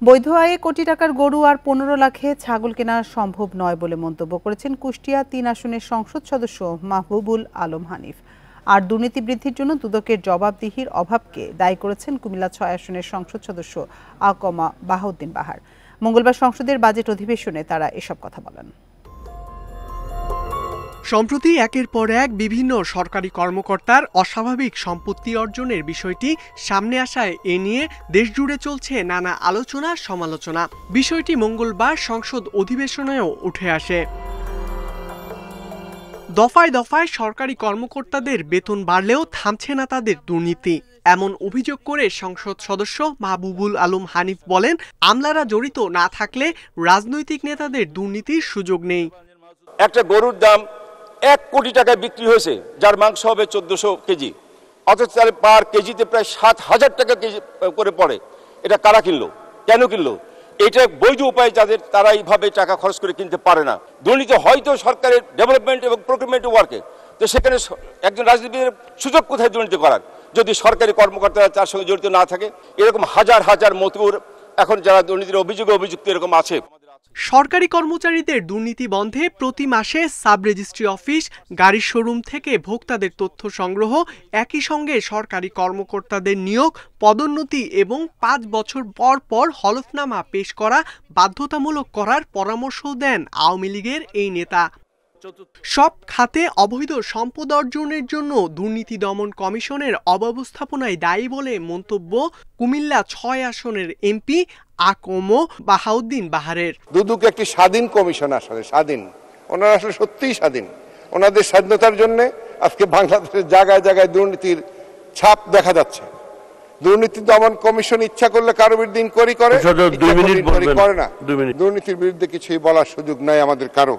বৈধ আয়ে কোটি টাকার গরু আর 15 লাখে ছাগল কেনা সম্ভব নয় বলে মন্তব্য করেছেন কুষ্টিয়া 3 আসনের সংসদ সদস্য মাহবুবুল আলম হানিফ। আর দুর্নীতি বৃদ্ধির জন্য দুদকের জবাবদিহির অভাবকে দায়ী করেছেন কুমিল্লা 6 আসনের সংসদ সদস্য আকমা বাহাউদ্দিন বাহার। মঙ্গলবার সংসদের বাজেট অধিবেশনে তারা এসব কথা বলেন। সম্প্রতি একের পর এক বিভিন্ন সরকারি কর্মকর্তার অস্বাভাবিক সম্পত্তি অর্জনের বিষয়টি সামনে আসায় এ নিয়ে দেশজুড়ে চলছে নানা আলোচনা সমালোচনা। বিষয়টি মঙ্গলবার সংসদ অধিবেশনেও উঠে আসে। দফায় দফায় সরকারি কর্মকর্তাদের বেতন বাড়লেও থামছে না তাদের দুর্নীতি, এমন অভিযোগ করে সংসদ সদস্য মাহবুবুল আলম হানিফ বলেন, আমলারা জড়িত না থাকলে রাজনৈতিক নেতাদের দুর্নীতির সুযোগ নেই। একটা গরুর দাম 1 কোটি টাকায় বিক্রি হয়েছে, যার মাংস হবে 1400 কেজি, অথচ তার পার কেজিতে প্রায় 7,000 টাকা কেজি করে পড়ে। এটা কারা কিনলো, কেন কিনলো? এটা বৈধ উপায় যাদের, তারা এইভাবে টাকা খরচ করে কিনতে পারে না। দুর্নীতি হয়তো সরকারের ডেভেলপমেন্ট এবং প্রকিউরমেন্ট ওয়ার্কে, তো সেখানে একজন রাজনীতিবিদের সুযোগ কোথায় দুর্নীতি করার, যদি সরকারি কর্মকর্তারা তার সঙ্গে জড়িত না থাকে? এরকম হাজার হাজার মতুর এখন যারা দুর্নীতির অভিযুক্ত এরকম আছে। সরকারি কর্মচারীদের দুর্নীতি বন্ধে প্রতি মাসে সাব রেজিস্ট্রি অফিস, গাড়ির শোরুম থেকে ভোক্তাদের তথ্য সংগ্রহ, একই সঙ্গে সরকারি কর্মকর্তাদের নিয়োগ, পদোন্নতি এবং 5 বছর পর পর হলফনামা পেশ করা বাধ্যতামূলক করার পরামর্শ দেন আওয়ামী লীগের এই নেতা। সব খাতে অবৈধ সম্পদ অর্জনের জন্য দুর্নীতি দমন কমিশনের অব্যবস্থাপনায় দায়ী বলে মন্তব্য কুমিল্লা 6 আসনের এমপি আকমা বাহাউদ্দিন বাহারের। দুদক একটি স্বাধীন কমিশন, আসলে স্বাধীন, ওনারা আসলে সত্যিই স্বাধীন। ওনাদের স্বাধীনতার জন্য আজকে বাংলাদেশের জায়গায় জায়গায় দুর্নীতির ছাপ দেখা যাচ্ছে। দুর্নীতি দমন কমিশন ইচ্ছা করলে কারো বিরুদ্ধে ইনকোয়ারি করে, করে না। দুর্নীতির বিরুদ্ধে কিছুই বলার সুযোগ নাই আমাদের কারো।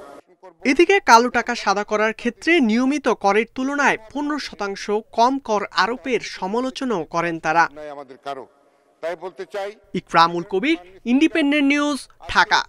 এদিকে কালো টাকা সাদা করার ক্ষেত্রে নিয়মিত করের তুলনায় 15% কম কর আরোপের সমালোচনাও করেন তারা। তাই বলতে চাই। ইকরামুল কবির, ইন্ডিপেন্ডেন্ট নিউজ, ঢাকা।